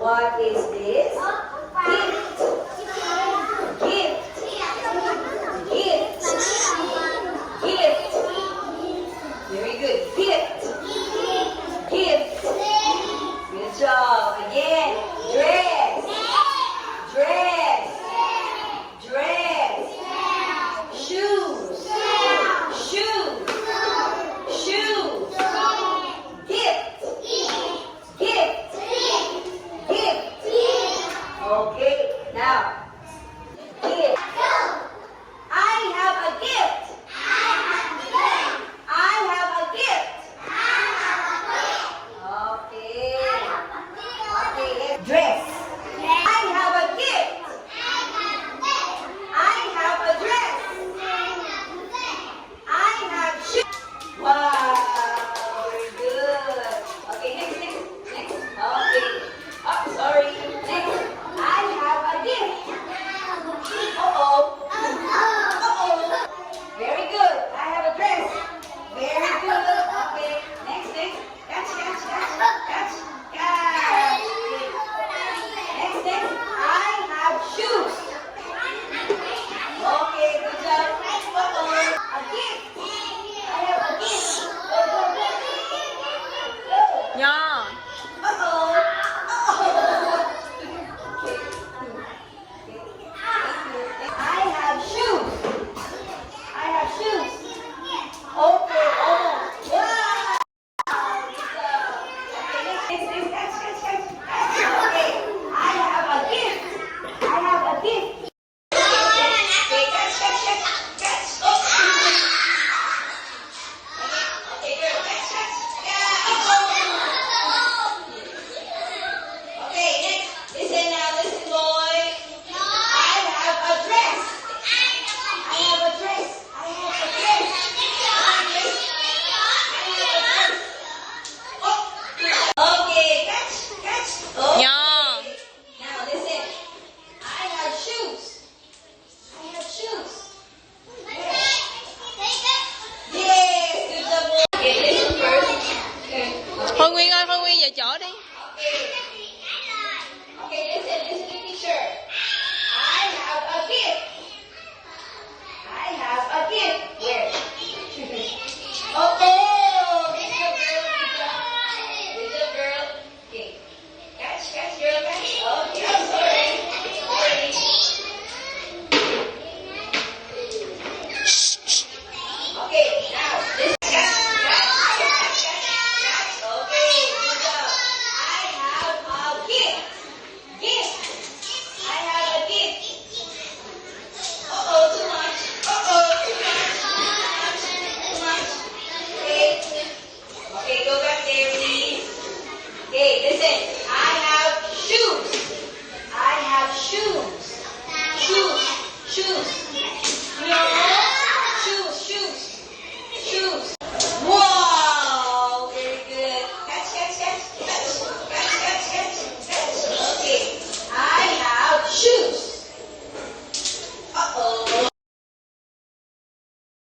What is this? Gift. Gift. Gift. Gift. Very good. Gift. Gift. Good job. Again. Dress. Dress. Dress. Shoes. Shoes. Shoes. Gift. Gift. Gift. Okay. Now. Gift. I have a gift. I have a gift. Okay. Okay. Dress. I have a gift. I have a dress. I have shoes. Wow. Very good. Okay. Next. Next. Okay. Oh, sorry. Next. I have a gift. Uh-oh. Uh-oh. Very good. I have a dress. Very good. Okay. Next. Catch. Catch. Next. I have shoes. Okay, good job. Uh-oh. A gift. I have a gift. Go. Go. Nho. Uh-oh. I have shoes. I have shoes. Okay, almost. Wow. Okay, next. Okay, I have a gift. I have a gift. Okay, catch. Oh. Okay, girl, catch. Yeah. Okay, next. Listen now, listen, boy. I have a dress. I have a dress. I have a dress. Okay, catch. Oh. Nho. Now listen. I have shoes. I have shoes. Yes, good job, boy. Okay, listen first. Okay. Thôi Nguyên ơi, Thôi Nguyên về chỗ đi. Okay, listen to teacher. I have a gift. I have a gift. Where? Oh, good job, girl. Good job, girl. Okay. Catch, girl, catch. Okay, I'm sorry. Okay, now, listen. Catch. Okay, good job. I have a gift. Gift. I have a gift. Uh-oh, too much. Too much. Okay, go back there, please. Okay, listen. I have shoes. I have shoes. Shoes.